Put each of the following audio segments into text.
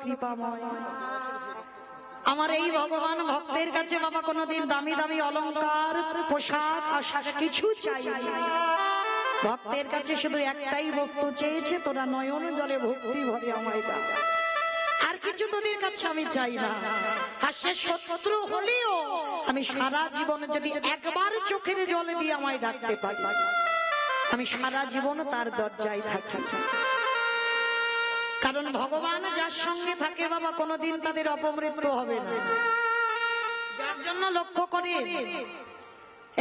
কৃপাময়। আমার এই ভগবান ভক্তের কাছে বাবা কোনোদিন দামি দামি অলংকার পোশাক আশাক কিছু চাই না। ভক্তের কাছে শুধু একটাই বস্তু চেয়েছে, তোরা নয়ন জলে ভক্তি ভরে আমায় দাও। আর কিছু তোদের কাছে আমি চাই না। আর সে শত্রু হলেও আমি সারা জীবন যদি একবার চোখের জল দিয়ে আমায় ডাকতে পারি, আমি সারা জীবন তার দরজায় থাকি। কারণ ভগবান যার সঙ্গে থাকে বাবা কোনোদিন তাদের অপমৃত্যু হবে না। যার জন্য লক্ষ্য করে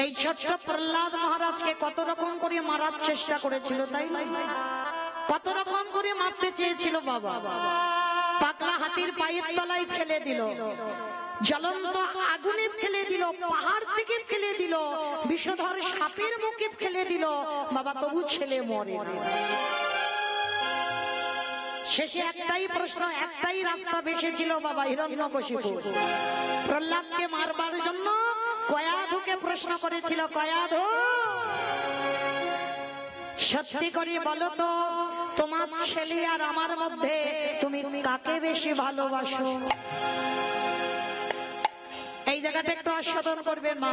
এই ছোট্ট প্রহ্লাদ মহারাজকে কত রকম করে মারার চেষ্টা করেছিল, তাই না? কত রকম করে মারতে চেয়েছিল বাবা। পাগলা হাতির পায়ের তলায় ফেলে দিল, জ্বলন্ত আগুনে ফেলে দিল, পাহাড় থেকে ফেলে দিল, বিষধর সাপের মুখে ফেলে দিল বাবা, তবু ছেলে মরে না। শেষে একটাই প্রশ্ন, একটাই রাস্তা বেঁচেছিল বাবা, হিরণ্যকশিপু। প্রহ্লাদকে মারবার জন্য কয়াধুকে প্রশ্ন করেছিল, কয়াধু সত্যি করে বলো তো, তোমার ছেলে আর আমার মধ্যে তুমি কাকে বেশি ভালোবাসো? এই জায়গাটা একটু আস্বাদন করবেন মা।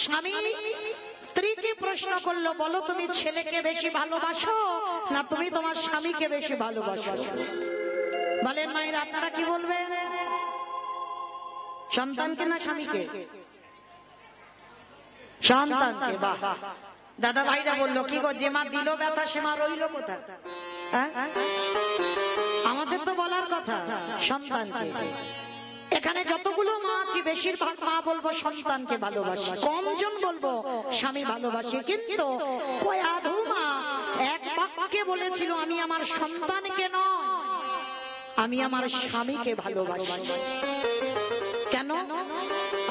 স্বামী স্ত্রীকে প্রশ্ন করলো, বলো তুমি ছেলেকে বেশি ভালোবাসো না তুমি তোমার স্বামীকে বেশি ভালোবাসো? বলেন মায়েরা, আপনারা কি বলবেন? সন্তানকে না স্বামীকে? সন্তানকে। বাহ, দাদা ভাইরা বললো, কি গো, যে মা দিল ব্যথা সে মা রইল কোথায়? আমাদের তো বলার কথা সন্তানকে। এখানে যতগুলো মা আছে বেশিরভাগ মা বলবো সন্তানকে ভালোবাসে, কমজন বলবো স্বামী ভালোবাসে। কিন্তু কয়াধু মা এক বাক্যে বলেছিল, আমি আমার সন্তানকে নয়, আমি আমার স্বামীকে ভালোবাসি। কেন?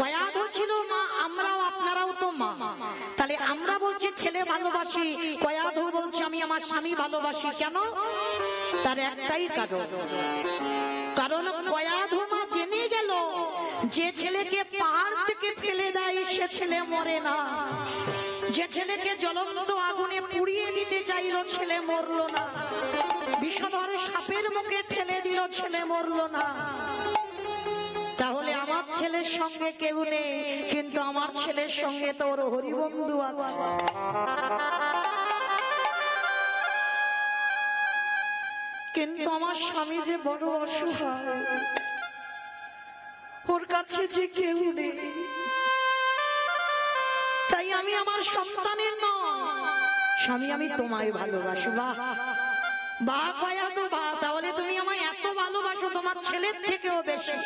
কয়াধু ছিল মা, আমরাও আপনারাও তো মা। তাহলে আমরা বলছি ছেলে ভালোবাসি, কয়াধু বলছে আমি আমার স্বামী ভালোবাসি। কেন? তার একটাই কারণ, কারণ কয়াধু মা জেনে গেল যে ছেলেকে পাহাড় থেকে ফেলে দেয় সে ছেলে মরে না, যে ছেলেকে জ্বলন্ত আগুনে পুড়িয়ে দিতে চাইল ছেলে মরলো না, বিষধর সাপের মুখে ঠেলে দিল ছেলে মরলো না। তাহলে আমার ছেলের সঙ্গে কেউ নেই, কিন্তু আমার ছেলের সঙ্গে তো ওর হরিবন্ধু আছে। কিন্তু আমার স্বামী যে বড় অসহায়, ওর কাছে যে কেউ নেই, তাই আমি আমার সন্তানের নয়, স্বামী আমি তোমায় ভালোবাসি। বাহ বাহ কয়াধু বাহ, তাহলে তুমি আমায় এত ভালোবাসো তোমার ছেলের থেকেও বেশি?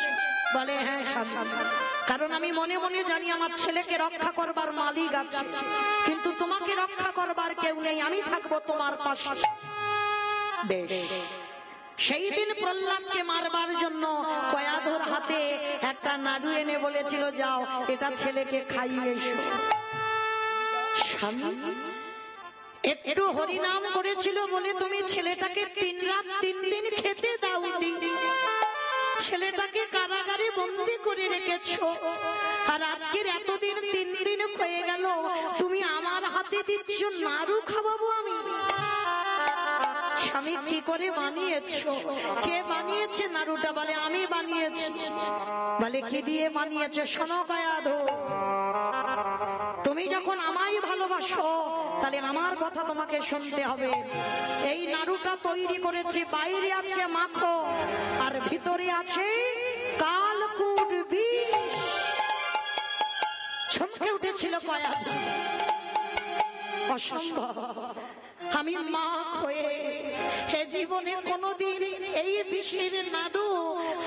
বলে হ্যাঁ স্বামী, কারণ আমি মনে মনে জানি আমার ছেলেকে রক্ষা করবার মালিক আছে, কিন্তু তোমাকে রক্ষা করবার কেউ নেই, আমি থাকবো তোমার পাশে। বেশ, সেই দিন প্রহ্লাদকে মারবার জন্য কয়াধুর হাতে একটা নাড়ু এনে বলেছিল, যাও এটা ছেলেকে খাইয়ে এসো। স্বামী একটু হরিনাম করেছিল বলে তুমি ছেলেটাকে 3 রাত 3 দিন খেতে দাওনি, ছেলেটাকে কারাগারে বন্দী করে রেখেছো, আর আজকের এতদিন 3 দিন হয়ে গেল তুমি আমার হাতে দিচ্ছ নাড়ু খাওয়াবো আমি? স্বামী কি করে বানিয়েছো? কে বানিয়েছে নাড়ুটা? বলে আমি বানিয়েছি। বলে কি দিয়ে বানিয়েছে? শোনো কয়াধু, তুমি যখন আমায় ভালোবাসো তাহলে আমার কথা তোমাকে শুনতে হবে। এই নাড়ুটা তৈরি করেছি, বাইরে আছে মাখন আর ভিতরে আছে কালকুট বিষ। চমকে উঠেছিল কয়াধু, অসম্ভব, আমি মা হয়ে হে জীবনে কোনোদিন এই বিষের নাড়ু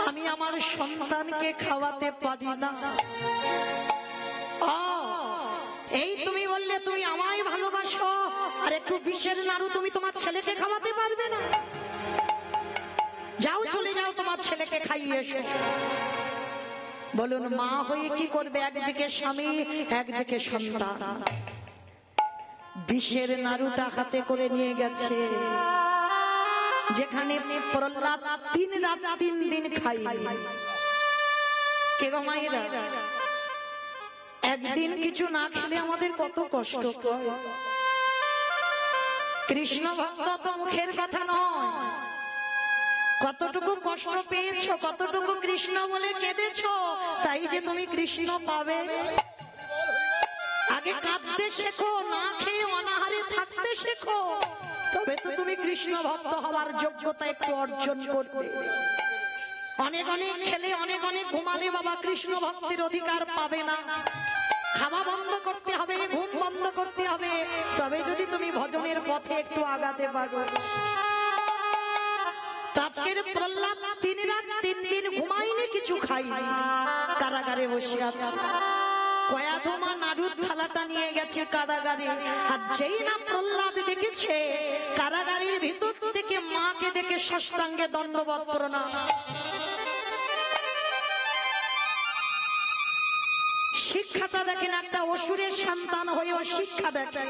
আমি আমার সন্তানকে খাওয়াতে পারি না। এই তুমি বললে তুমি আমায় ভালোবাসো, আর একটু বিষের নাড়ু তুমি তোমার ছেলেকে খাওয়াতে পারবে না? যাও চলে যাও, তোমার ছেলেকে খাইয়ে এসো। বলুন মা হয়ে কি করবে? একদিকে স্বামী, একদিকে সন্তান। বিষের নাড়ুটা হাতে করে নিয়ে গেছে, যেখানে প্রহ্লাদ 3 রাত 3 দিন খাইনি। কে গো মায়েরা, একদিন কিছু না খেলে আমাদের কত কষ্ট হয়। কৃষ্ণ ভক্ত তো মুখের কথা নয়, কতটুকু কষ্ট পেয়েছো, কতটুকু কৃষ্ণ বলে কেঁদেছো, তাই যে তুমি কৃষ্ণ পাবে। আগে কাঁদতে শেখো, না খেয়ে অনাহারে থাকতে শেখো, তবে তো তুমি কৃষ্ণ ভক্ত হওয়ার যোগ্যতা একটু অর্জন করবে। অনেক অনেক খেলে, অনেক অনেক ঘুমালে বাবা কৃষ্ণ ভক্তির অধিকার পাবে না। খাওয়া বন্ধ করতে হবে, ঘুম বন্ধ করতে হবে, তবে যদি তুমি ভজনের পথে একটু আগাতে পারো। আজকের প্রহ্লাদ 3 রাত 3 দিন ঘুমাইনি, কিছু খাইনি, কারাগারে বসে আছে। কয়াধমা নাড়ুর থালাটা নিয়ে গেছে কারাগারে। আর যেই না প্রহ্লাদ দেখেছে কারাগারের ভিতর থেকে মাকে দেখে সাষ্টাঙ্গে দণ্ডবত প্রণাম। শিক্ষাটা দেখেন, একটা অসুরের সন্তান হয়েও শিক্ষা দেখেন।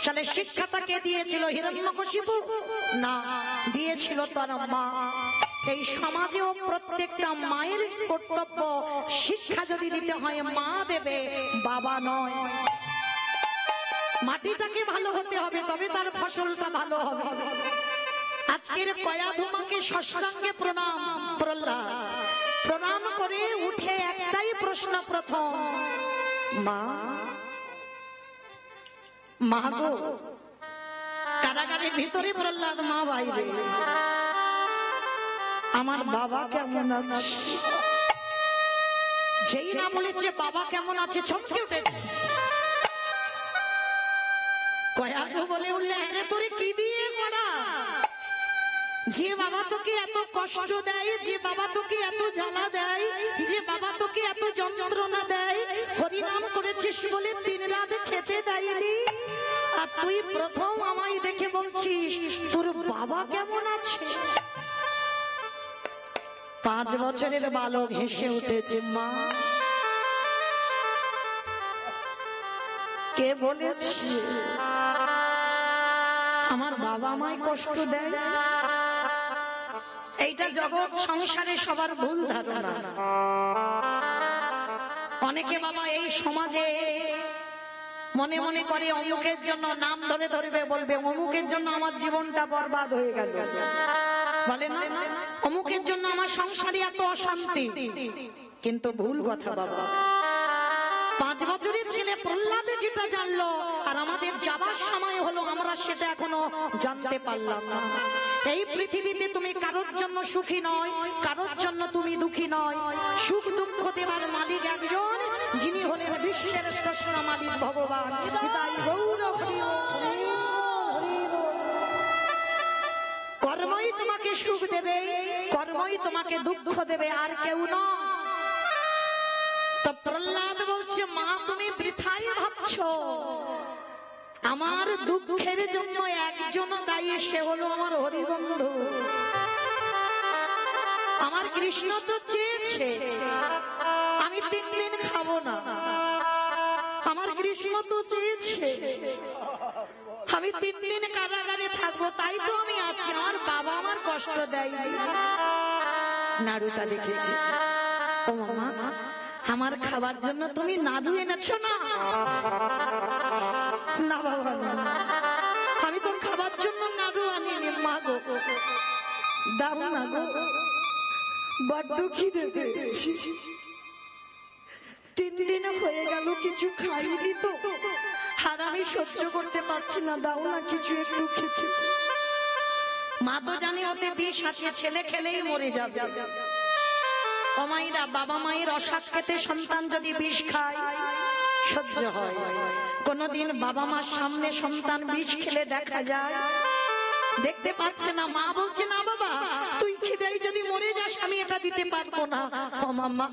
তাহলে শিক্ষাটাকে দিয়েছিল হিরণ্যকশিপু? না, দিয়েছিল তার মা। এই সমাজেও প্রত্যেকটা মায়ের কর্তব্য, শিক্ষা যদি দিতে হয় মা দেবে, বাবা নয়। মাটিটাকে ভালো হতে হবে, তবে তার ফসলটা ভালো হবে। আজকের কয়াধমাকে সাষ্টাঙ্গে প্রণাম প্রহ্লাদ। প্রণাম করে উঠে একটাই প্রশ্ন প্রথম, মা, মা গো। কারাগারের ভিতরে প্রহ্লাদ, মা বাইরে। আমার বাবা কেমন আছে? যেই না বলেছে বাবা কেমন আছে, চমকে উঠেছে। কয়াধ বলে উঠলে, হ্যাঁ তোরে কি দিয়ে করা? যে বাবা তোকে এত কষ্ট দেয়, যে বাবা তোকে এত জ্বালা দেয়, যে বাবা তোকে এত যন্ত্রণা দেয়, হরিনাম করেছিস বলে 3 রাত খেতে দেয়নি, আর তুই প্রথম আমায় দেখে বলছিস তোর বাবা কেমন আছে? 5 বছরের বালক হেসে উঠেছে, মা কে বলেছে আমার বাবা আমায় কষ্ট দেয়? এইটা জগৎ সংসারে সবার ভুল ধারণা। অনেকে বাবা এই সমাজে মনে মনে করে অমুকের জন্য নাম ধরে ধরবে, বলবে অমুকের জন্য আমার জীবনটা বরবাদ হয়ে গেল, বলে না অমুকের জন্য আমার সংসারে এত অশান্তি। কিন্তু ভুল কথা বাবা। 5 বছরের ছেলে প্রহ্লাদ যেটা জানলো, আর আমাদের যাবার সময় হলো আমরা সেটা এখনো জানতে পারলাম না। এই পৃথিবীতে তুমি কারোর জন্য সুখী নয়, কারোর জন্য তুমি দুঃখী নয়। সুখ দুঃখ দেবার মালিক একজন, যিনি হলেন বিশ্বের শ্রেষ্ঠ মালিক ভগবান। কর্মই তোমাকে সুখ দেবে, কর্মই তোমাকে দুঃখ দেবে, আর কেউ নয়। তো প্রহ্লাদ বলছে, মা তুমি বৃথাই ভাবছো, আমার দুঃখের জন্য একজন দায়ী, সে হলো আমার হরিবন্ধু। আমার কৃষ্ণ তো চেয়েছে আমি 3 দিন খাবো না, আমার কৃষ্ণ তো চেয়েছে আমি 3 দিন কারাগারে থাকবো, তাই তো আমি আছি। আমার বাবা আমার কষ্ট দেয়। নাড়ুটা দেখেছি, ও মামা আমার খাবার জন্য তুমি নাড়ু এনেছো না? না বাবা, আমি তোর খাবার জন্য নাড়ু আনিনি। মা গো দাও না গো, বড্ড খিদে পেয়েছি, 3 দিন হয়ে গেল কিছু খাইনি তো, আর আমি সহ্য করতে পারছি না, দাও না কিছু একটু খেতে। মা তো জানে ওতে বিষ আছে, ছেলে খেলেই মরে যাবে। মায়েরা, বাবা মায়ের অসাত খেতে সন্তান যদি বিষ খায় সহ্য হয়? কোনদিন বাবা মার সামনে সন্তান বিষ খেলে দেখা যায়? দেখতে পাচ্ছে না। মা বলছে, না বাবা তুই খিদেই যদি মরে যাস আমি এটা দিতে পারবো না। ও মাম্মা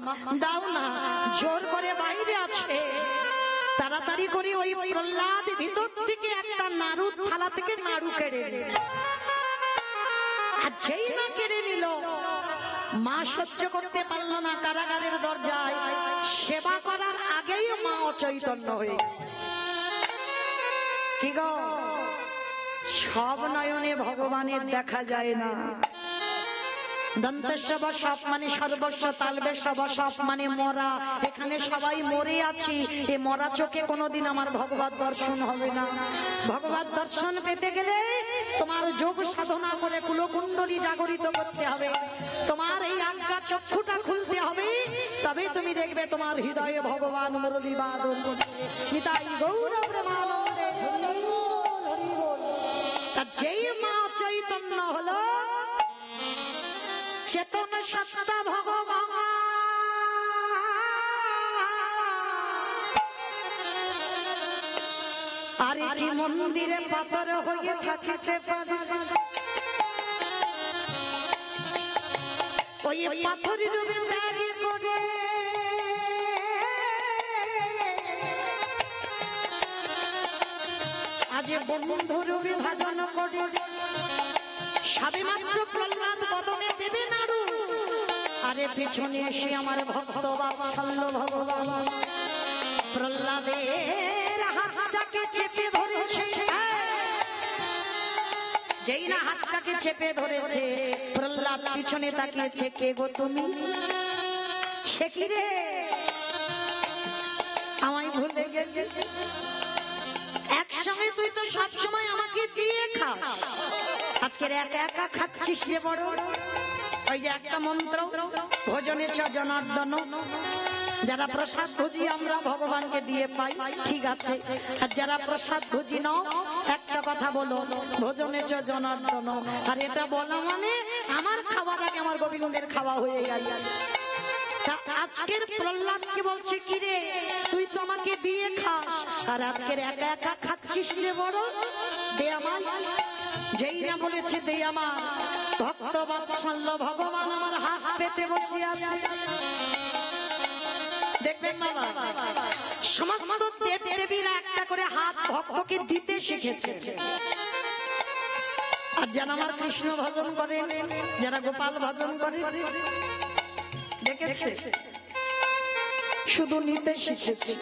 দাও না। জোর করে বাইরে আছে, তাড়াতাড়ি করে ওই প্রহ্লাদ ভিতর থেকে একটা নাড়ু থালা থেকে নাড়ু কেড়ে নিল। আর যেই না কেড়ে নিল, মা সহ্য করতে পারল না। কারাগারের দরজায় সেবা করার আগেই মা অচৈতন্য হয়ে। কি গো, সব নয়নে ভগবানের দেখা যায় না। দন্তস্ব সব মানে সর্বস্ব, তালবেশ সব মানে মরা। এখানে সবাই মরে আছি, এ মরা চোখে কোনোদিন আমার ভগবত দর্শন হবে না। ভগবত দর্শন পেতে গেলে তোমার যোগ সাধনা করে কুলকুণ্ডলী জাগরিত করতে হবে, তোমার এই আজ্ঞা চক্ষুটা খুলতে হবে, তবে তুমি দেখবে তোমার হৃদয়ে ভগবান মুরলী বাদন করছে। নিতাই গৌর প্রেমানন্দে। যেই মা চৈতন্য হলো চেতন সত্তা ভগবান, আর কি মন্দিরে পাথর হয়ে থাকিতে পারে, ওই পাথর রূপে ত্যাগ করে আজ বন্ধু রূপে ভাজন করে। সবে মাত্র প্রহ্লাদ বদনে দেবে নাড়ু, আরে পেছনে এসে আমার ভক্ত বাৎসল্য ভগবান প্রহ্লাদের হাতটাকে চেপে ধরেছে। যেই না হাতটাকে চেপে ধরেছে, প্রহ্লাদ পিছনে তাকিয়েছে, কে গো তুমি? সে কি রে আমায় ভুলে গেছে? একসঙ্গে তুই তো সবসময় আমাকে দিয়ে খা, আজকের একা একা খাচ্ছিস রে বড়। ওই যে একটা মন্ত্র, ভোজনে চ জনার্দন, যারা প্রসাদ ভোজি আমরা ভগবানকে দিয়ে পাই, ঠিক আছে। আর যারা প্রসাদ ভোজি নাও, একটা কথা বলো, ভোজনে চ জনার্দন। আর এটা বলা মানে আমার খাওয়ার আগে আমার গোবিন্দের খাওয়া হয়ে গেল। আজকের প্রহ্লাদকে বলছে কি রে তুই তো আমাকে দিয়ে খাস, আর আজকের একা একা খাচ্ছিস রে বড়, দে আমার। যেই না বলেছে দে আমার, ভক্ত বাৎসল্য ভগবান আমার হাত পেতে বসে আছে। দেখবেন বাবা, সমস্ত দেব দেবীরা একটা করে হাত ভক্তকে দিতে শিখেছে। আর যারা আমার কৃষ্ণ ভজন করে, যারা গোপাল ভজন করে, দেখেছে শুধু নিতে শিখেছে।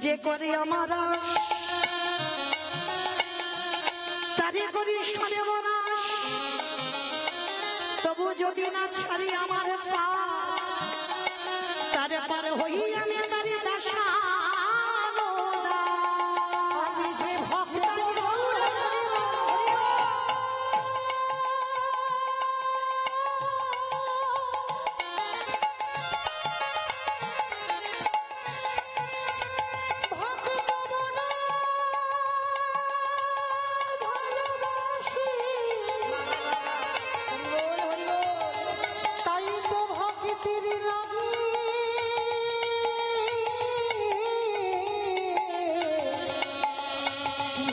যে করে আমারা তারে করি সর্বনাশ, তবু যদি না ছাড়ি আমার পা, তারে পার হই আমি তারে দাসা।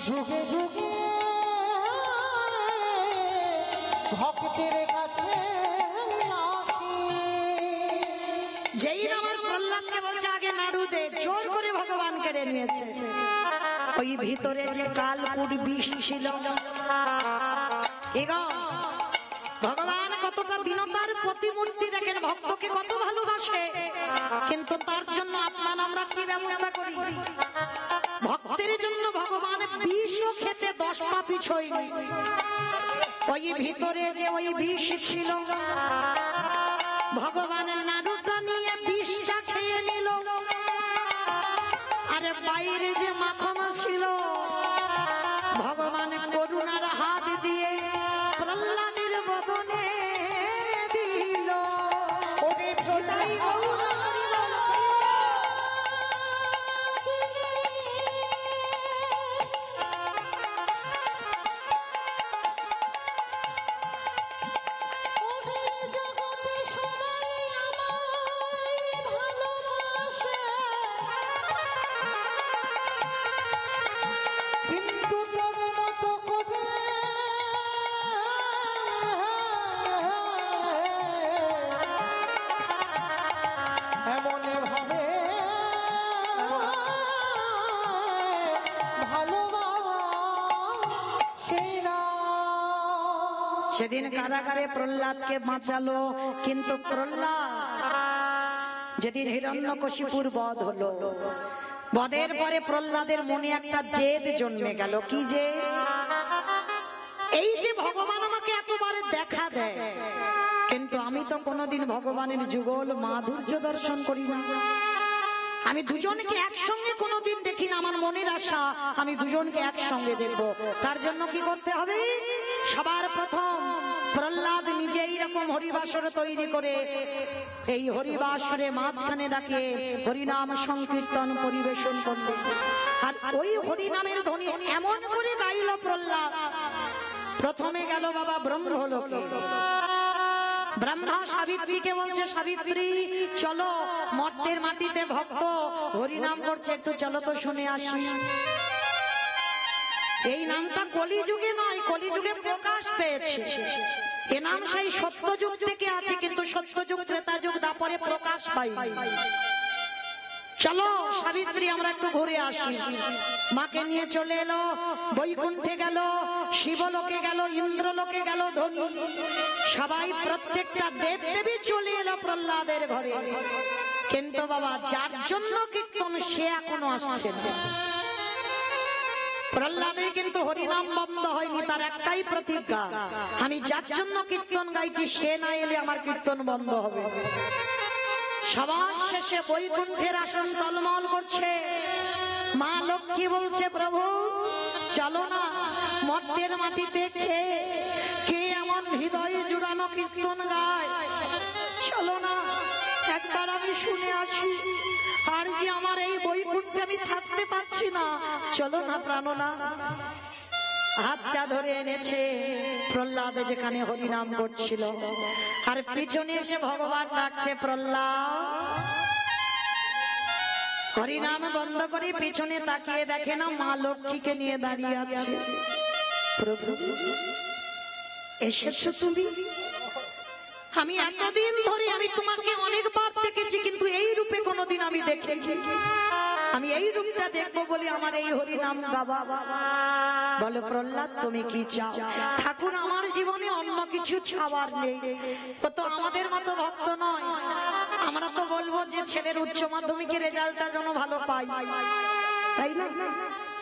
যুগে যুগে ভক্তের কাছে যেই আমার প্রহ্লাদকে বলছে আগে নাড়ু দে, জোর করে ভগবান কেড়ে নিয়েছে। ওই ভিতরে যে কালকুট বিষ ছিল, ভগবান কতটা দীনতার প্রতিমূর্তি, দেখেন ভক্তকে কত ভালোবাসে, কিন্তু তার জন্য আপনার আমরা কি ব্যবস্থা করি? ভক্তের জন্য ভগবান বিষও খেতে 10 পা পিছই। ওই ভিতরে যে ওই বিষ ছিল, ভগবানের নাড়ুটা নিয়ে বিষটা খেয়ে নিল। আরে বাইরে যে মাখন ছিল, ভগবান করুণার হাত দিয়ে প্রহ্লাদের বদনে দিল। সেদিন কারাগারে প্রহ্লাদকে বাঁচালো, কিন্তু প্রহ্লাদ যেদিন হিরণ্যকশিপুর বধ হলো, বধের পরে প্রহ্লাদের মনে একটা জেদ জন্মে গেল। কি যে এই যে ভগবান আমাকে এতবার দেখা দেয়, কিন্তু আমি তো কোনোদিন ভগবানের যুগল মাধুর্য দর্শন করি না। আমি দুজনকে একসঙ্গে কোনোদিন দেখি না, আমার মনের আশা আমি দুজনকে একসঙ্গে দেখবো। তার জন্য কি করতে হবে? সবার প্রথম প্রহ্লাদ নিজেই রকম হরিবাসর তৈরি করে এই হরিবাসরে মাঝখানে ডাকে হরিনাম সংকীর্তন পরিবেশন করলো। আর ওই হরিনামের ধ্বনি এমন করে গাইল প্রহ্লাদ, প্রথমে গেল বাবা ব্রহ্মলোকে। ব্রহ্মা সাবিত্রীকে বলছে, সাবিত্রী চলো, মর্তের মাটিতে ভক্ত হরিনাম করছে, একটু চলো তো শুনে আসি। এই নামটা কলিযুগে নয়, কলিযুগে প্রকাশ পেয়েছে। এ নাম সেই সত্যযুগ থেকে আছে, কিন্তু সত্যযুগ ত্রেতা যুগ দাপরে প্রকাশ পাই। চলো সাবিত্রী আমরা একটু ঘুরে আসি। মাকে নিয়ে চলে এলো, বৈকুণ্ঠে গেল, শিবলোকে গেল, ইন্দ্রলোকে গেল ধনী সবাই, প্রত্যেকটা দেব দেবী চলে এলো প্রহ্লাদের ঘরে। কিন্তু বাবা যার জন্য কীর্তন সে এখনো আসছে না। প্রহ্লাদের কিন্তু হরিনাম বন্ধ হয়নি, তার একটাই প্রতিজ্ঞা, আমি যার জন্য কীর্তন গাইছি সে না এলে আমার কীর্তন বন্ধ হবে। সবার শেষে বৈকুণ্ঠের আসন টলমল করছে। মা লক্ষ্মী বলছে, প্রভু চলো না, মর্তের মাটিতে কে এমন হৃদয়ে জুড়ানো কীর্তন গায়, চলো না একবার আমি শুনে আসি। আর যে আমার এই বৈকুণ্ঠে আমি থাকতে পারছি না, চলো না প্রাণনা। হাতটা ধরে এনেছে প্রহ্লাদ যেখানে হরিনাম করছিল, আর পিছনে এসে ভগবান ডাকছে, প্রহ্লাদ। হরিনাম বন্ধ করে পিছনে তাকিয়ে দেখে না মা লক্ষ্মীকে নিয়ে দাঁড়িয়ে আছে। প্রভু এসেছো তুমি? আমি এতদিন ধরে আমি তোমাকে অনেকবার দেখেছি, কিন্তু এই রূপে কোনোদিন আমি দেখিনি। আমি এই রূপটা দেখবো বলে আমার এই হরিনাম গাওয়া। বলো প্রহ্লাদ তুমি কি চাও? ঠাকুর আমার জীবনে অন্য কিছু চাওয়ার নেই। ও তো আমাদের মতো ভক্ত নয়, আমরা তো বলবো যে ছেলের উচ্চ মাধ্যমিকের রেজাল্টটা যেন ভালো পাই, তাই না?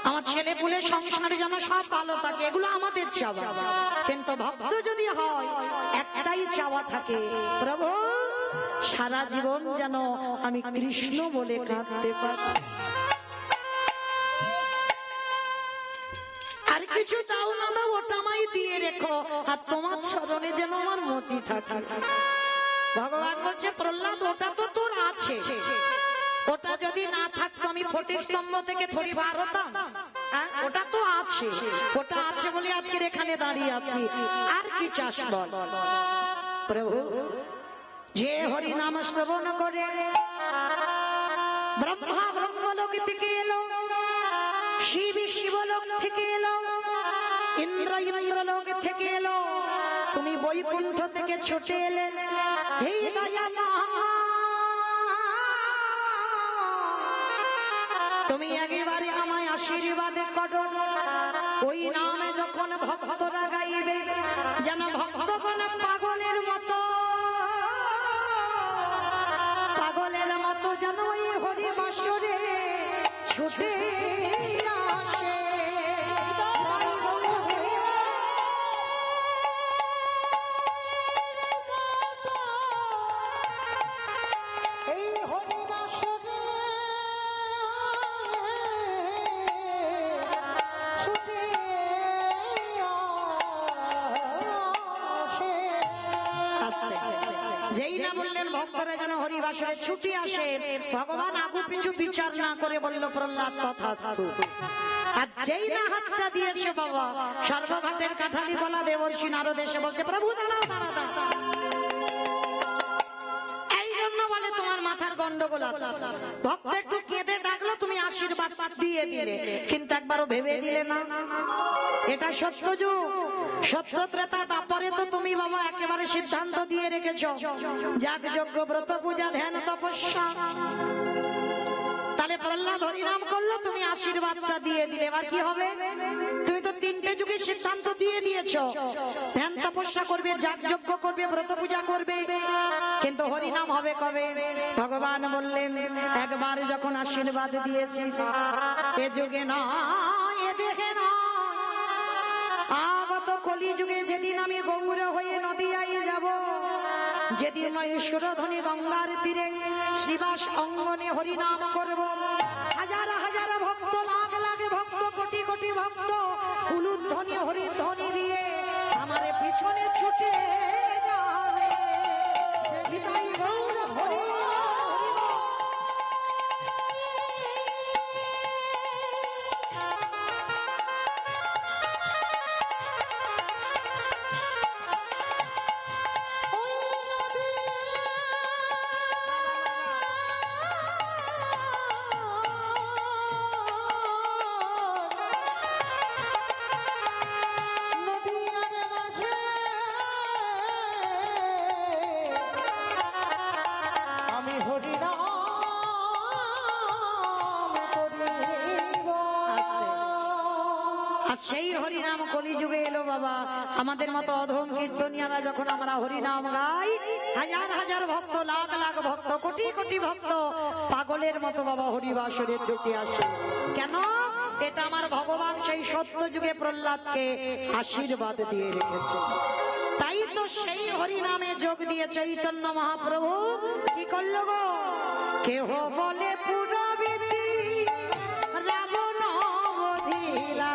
আমার ছেলে পুলে সংসারে যেন সব ভালো থাকে, এগুলো আমাদের চাওয়া। কিন্তু ভক্ত যদি হয় একটাই চাওয়া থাকে, প্রভু সারা জীবন যেন আমি কৃষ্ণ বলে কাঁদতে পারি। আর কিছু দাও না দাও ওটা আমায় দিয়ে রেখো, আর তোমার চরণে যেন আমার মতি থাকে। ভগবান বলছে, প্রহ্লাদ ওটা তো তোর আছে, ওটা যদি না থাকতো আমি ফটিক স্তম্ভ থেকে থরি বার হতাম? ওটা তো আছে, ওটা আছে বলে আজকের এখানে দাঁড়িয়ে আছি। আর কি চাস বল? প্রভু যে হরি নাম শ্রবণ করে ব্রহ্মা ব্রহ্মলোক থেকে এলো, শিব শিবলোক থেকে এলো, ইন্দ্র ইন্দ্রলোক থেকে এলো, তুমি বৈকুণ্ঠ থেকে ছুটে এলে। হে দয়া তুমি একেবারে আমায় আশীর্বাদ করো। ওই নামে যখন ভক্তরা গাইবে যেন ভক্তগণ পাগলের মতো যেন ওই হরি বাসরে ছুটে আসে। এই হরি বাসরে ছুটে আসে। যেই না বললেন ভক্তরা যেন হরিবাসরে ছুটি আসে, ভগবান আগু পিছু বিচার না করে বলল, প্রহ্লাদ তথাস্তু। আর যেই না হাতটা দিয়েছে বাবা, সর্বঘাটের কাঠালি বলা দেবর্ষি নারদ এসে বলছে, প্রভু দাঁড়াও দাঁড়াও দাঁড়াও। এই জন্য বলে তোমার মাথার গন্ডগোল আছে। ভক্ত একটু কেঁদে ডাকলো, তুমি আশীর্বাদ দিয়ে দিলে, কিন্তু একবারও ভেবে দিলে না। এটা সত্য যুগ, সত্য ত্রেতা দাপরে তো তুমি বাবা একেবারে সিদ্ধান্ত দিয়ে রেখেছ, যাগ যজ্ঞ ব্রত পূজা ধ্যান তপস্যা। তাহলে প্রহ্লাদ হরিনাম করলো, তুমি আশীর্বাদটা দিয়ে দিলে, এবার কি হবে? তুমি তো তিনটে যুগে সিদ্ধান্ত দিয়ে দিয়েছ, ধ্যান তপস্যা করবে, যাগ যজ্ঞ করবে, ব্রত পূজা করবে, কিন্তু হরিনাম হবে কবে? ভগবান বললেন, একবার যখন আশীর্বাদ দিয়েছিস, এ যুগে না এ দেখে না, আগত কলি যুগে যেদিন আমি গৌর হয়ে নদিয়ায় যাব, যেদিন সুরধ্বনি গঙ্গার তীরে শ্রীবাস অঙ্গনে হরিনাম করব, হাজার হাজার ভক্ত, লাখ লাখ ভক্ত, কোটি কোটি ভক্ত উলুধ্বনি হরিধ্বনি দিয়ে আমার পিছনে ছুটে যাবে। নিতাই গৌর হরি বল। আমি হরিনাম করিব। আর সেই হরিনাম কলিযুগে এলো বাবা। আমাদের মতো অধম কীর্তনিয়ারা যখন আমরা হরিনাম গাই, হাজার হাজার ভক্ত, লাখ লাখ ভক্ত, কোটি কোটি ভক্ত পাগলের মতো বাবা হরিবাসরে ছুটে আসে। কেন? এটা আমার ভগবান সেই সত্য যুগে প্রহ্লাদকে আশীর্বাদ দিয়ে রেখেছে। তাই তো সেই হরিনামে যোগ দিয়ে চৈতন্য মহাপ্রভু কি করলো গো? কেহ বলে পুরবিধি রাবণ বধিলা,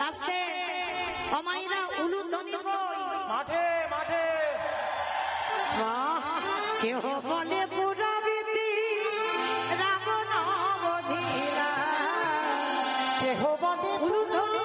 আস্তে অমাইরা উলুধ্বনি কই মাঠে মাঠে বাহ! কেহ বলে পুরবিধি রাবণ বধিলা, কেহ বলে উলুধ্বনি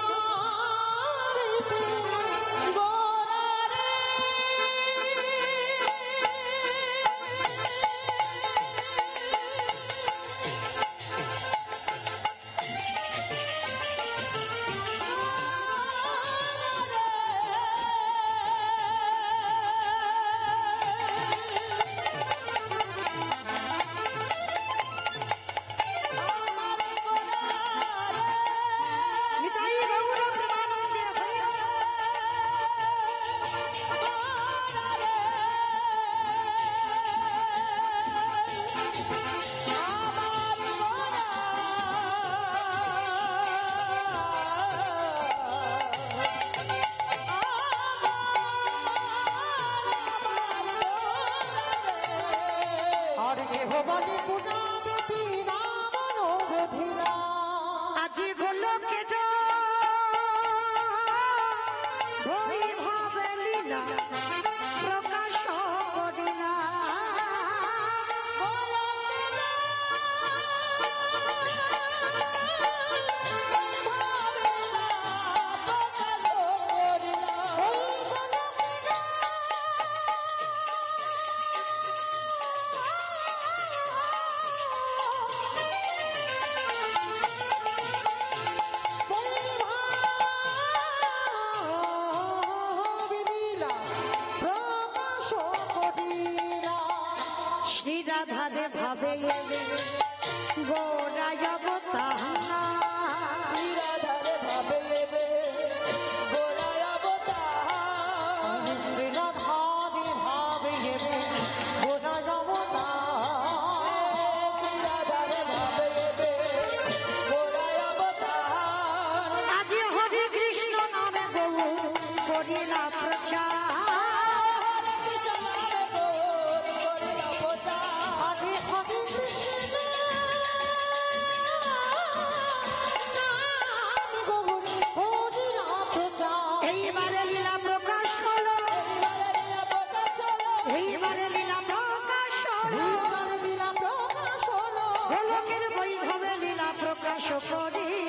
নিতাই গৌর প্রেমানন্দে হরি বল। আর কেহ বলে পুনাবতী রাবণ বধিলা। আজি হলো কেট বৈভব লীলা প্রকাশ করিলা, শ্রী রাধারে ভাবে গোড়ায় অবতারা, আজি হরে কৃষ্ণ নামে গৌ করিলা প্রচার, এইবারে লীলা প্রকাশ হলো, এইবারে লীলা প্রকাশ হলো, গোলকের বৈভবে লীলা প্রকাশ করিলা,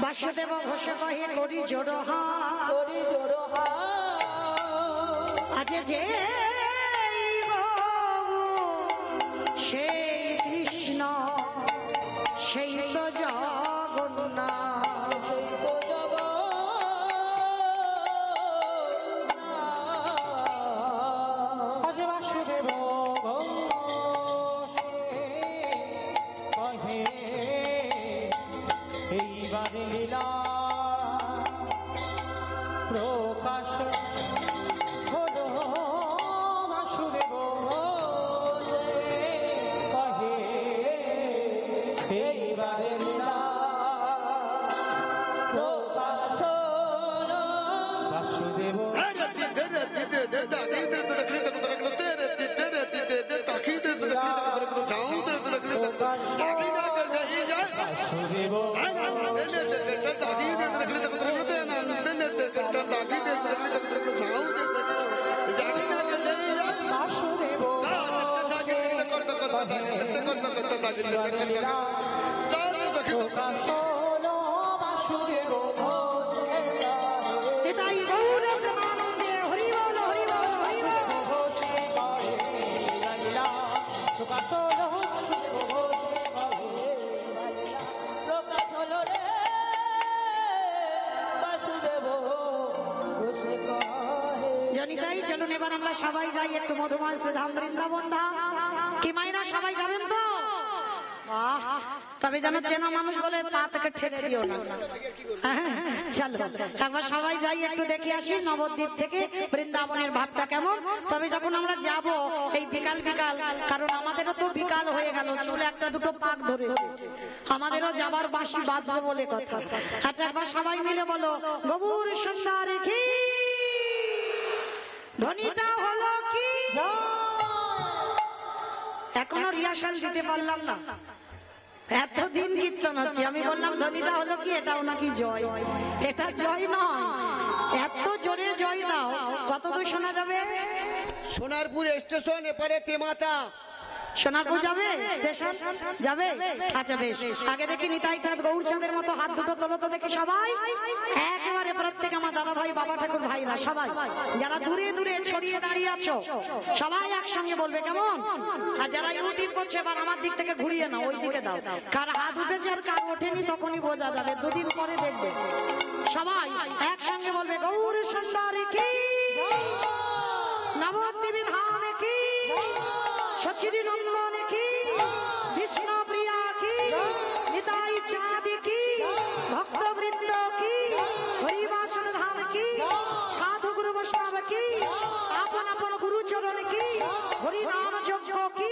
বাসুদেব ঘোষ কহে করি জোড়হা, আজে যে সেই কৃষ্ণ সেই তো জগন্নাথ, বাসুদেব কহে এইবারে লীলা প্রকাশ হলো বাসুদেব বাসুদেব বাসুদেব লীলা প্রকাশ হলো বাসুদেব এটাই গৌর প্রেমানন্দে হরি বল হরি বল হরি বল। লীলা প্রকাশ হলো প্রকাশ হলো রে বাসুদেব বসে কহে। জনিতাই চলুন এবার আমরা সবাই যাই একটু মধুময় ধাম বৃন্দাবন ধাম। কি মাইনা সবাই যাবেন তো? আহ, তবে যেন চেনা মানুষ বলে পা থেকে ঠেলে দিও না। চলো একবার সবাই যাই একটু দেখে আসি নবদ্বীপ থেকে বৃন্দাবনের ভাবটা কেমন। তবে যখন আমরা যাব এই বিকাল বিকাল, কারণ আমাদেরও তো বিকাল হয়ে গেল, চুলে একটা দুটো পাক ধরেছে, আমাদেরও যাবার বাঁশি বাজবে বলে কথা। আচ্ছা একবার সবাই মিলে বলো গৌর সুন্দর কি ধ্বনিটা হলো কি। এখনো রিহার্সাল দিতে পারলাম না, এতদিন কীর্তন হচ্ছে, আমি বললাম ধ্বনিটা হলো কি, এটাও নাকি জয়। এটা জয় নয়, এত জোরে জয় দাও কত দূর শোনা যাবে? সোনারপুর স্টেশন এপারে তেমাতা। সোনারপুর যাবে, স্টেশন যাবে। আচ্ছা বেশ, আগে দেখি নিতাই চাঁদ গৌরচাঁদের মতো হাত দুটো তোলো তো দেখি সবাই একেবারে। প্রত্যেক আমার দাদা ভাই বাবা ঠাকুর ভাইরা সবাই যারা দূরে দূরে ছড়িয়ে দাঁড়িয়ে আছো সবাই একসঙ্গে বলবে কেমন। আর যারা ইউটিউব করছে এবার আমার দিক থেকে ঘুরিয়ে নাও, ওই দিকে দাও। কার হাত উঠেছে আর কার ওঠেনি তখনই বোঝা যাবে, দুদিন পরে দেখবে। সবাই একসঙ্গে বলবে গৌর সুন্দরী কি, নবদ্বীপ ধাম কি, সচিরি নন্দন কি, বিষ্ণু প্রিয়া কি, নিতাই চাঁদ কি, ভক্তবৃন্দ কি, হরিবাসন ধাম কি, সাধু গুরু বৈষ্ণব কি, আপন আপন গুরু চরণ কি, হরি নাম যজ্ঞ কি,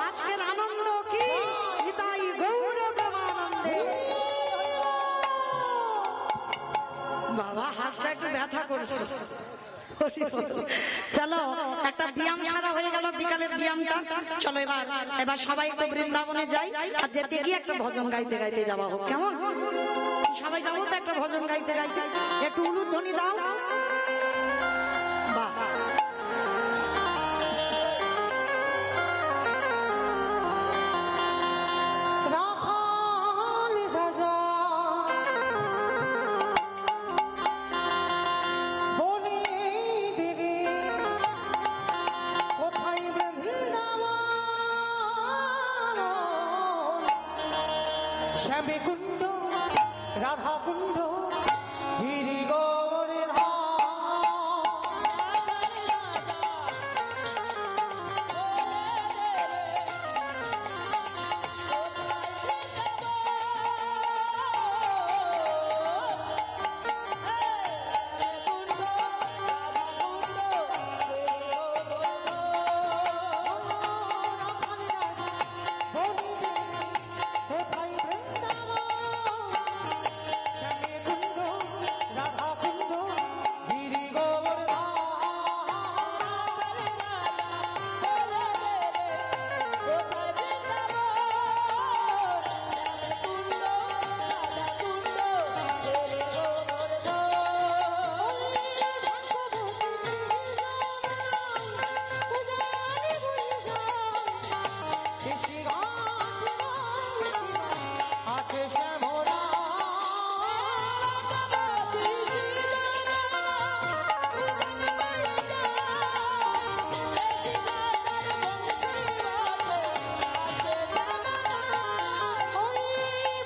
আজকের আনন্দ কি, নিতাই গৌর প্রেমানন্দে। বাবা হাতটা একটু ব্যথা করছে। চলো একটা ব্যায়াম সারা হয়ে গেল বিকালের ব্যায়ামটা। চলো এবার এবার সবাই একটু বৃন্দাবনে যাই, আর যেতে গিয়ে একটা ভজন গাইতে গাইতে যাওয়া হোক কেমন। সবাই যাবো তো একটা ভজন গাইতে গাইতে, একটু উলুধ্বনি দাও। বাহ রাখাল রাজা বলে দেবে কোথায় বৃন্দাবন, শ্যামে কুণ্ড রাধা কুণ্ড গিরি গৌরে কোথায় বৃন্দাবন, শ্যামে কুণ্ড রাধা কুণ্ড গিরি গৌরে আছে শ্যামরা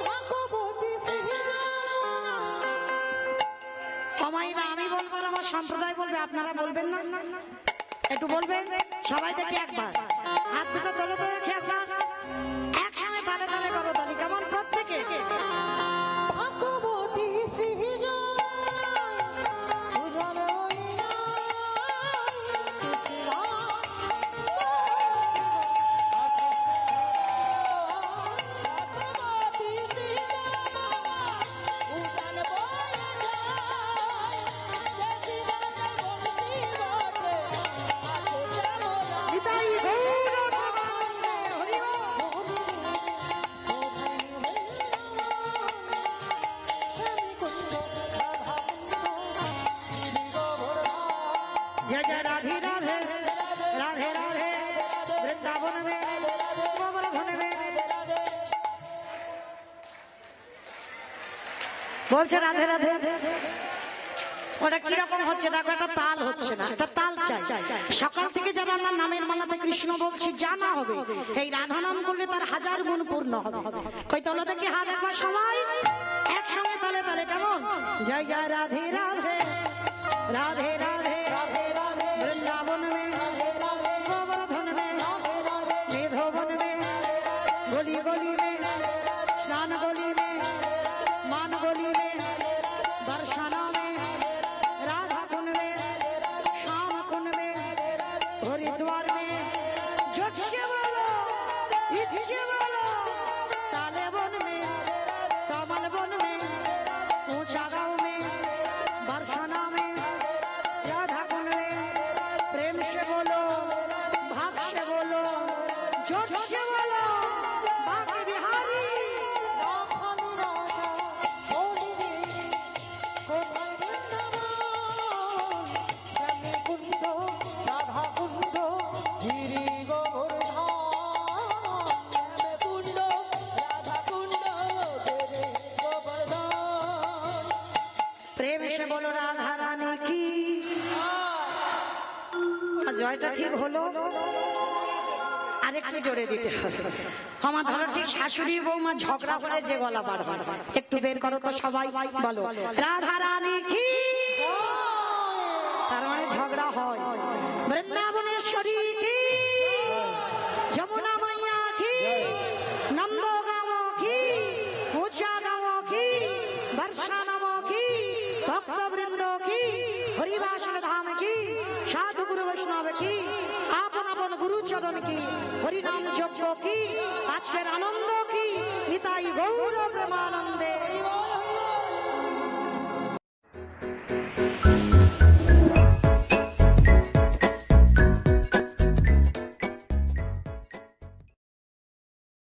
ভাগবতী অমাইরা আমি বলবো আর আমার সম্প্রদায় বলবে, আপনারা বলবেন না? একটু বলবেন সবাই দেখি একবার হাত দুটো তোলো তো দেখি একবার, একসঙ্গে তালে তালে করো তালি কেমন প্রত্যেকে। ভাগবতী নিতাই গৌর প্রেমানন্দে হরি বলছে রাধে রাধে। ওটা কিরকম হচ্ছে দেখো, একটা তাল হচ্ছে না, একটা তাল চাই। সকাল থেকে যারা আমরা নামের মালাতে কৃষ্ণ বলছি জানা হবে এই রাধা নাম করলে তার 1000 গুণ পূর্ণ হবে। ওই তলা থেকে হাত একবার সবাই একসঙ্গে তালে তালে কেমন, জয় জয় রাধে রাধে রাধে রাধে রাধে রাধে वृंदावन में गोवर्धन में मेधोवन में गली गली में स्नान गली में मान गली में दर्शना में राधा कुंड में श्याम कुंड में हरिद्वार में जक्ष्य बोलो इच्छे बोलो ताले वन में कमल वन में ऊंचा गांव में बरसाना में राधा कुंड में प्रेम से बोलो भाव से बोलो जोर से बोलो बांके बिहारी। রাধা নিরাশা শোনিনি কোথায় বৃন্দাবন শ্যামী কুণ্ড রাধা কুণ্ড গিরি গোবর্ধন শ্যামে কুণ্ড রাধা কুণ্ড গিরি গোবর্ধন। प्रेम से बोलो राधा रानी की। জয়টা ঠিক হলো, আরেকটু জোরে দিতে হবে। আমার ধরো ঠিক শাশুড়ি বৌমা ঝগড়া করে যে গলা বার হয়, একটু বের করো তো সবাই, বলো রাধা রানী কি। তার মানে ঝগড়া হয়। বৃন্দাবনেশ্বরী কি, যমুনা মাইয়া কি, নন্দগাঁও কি, পূজা গাঁও কি, বর্ষানাম কি, ভক্তবৃন্দ কি, হরিবাসন ধাম কি, সাধু গুরু বৈষ্ণব কি, আপন আপন গুরুচরণ কি, হরিনাম যজ্ঞ কি, আজকের আনন্দ কি, নিতাই গৌর প্রেমানন্দে।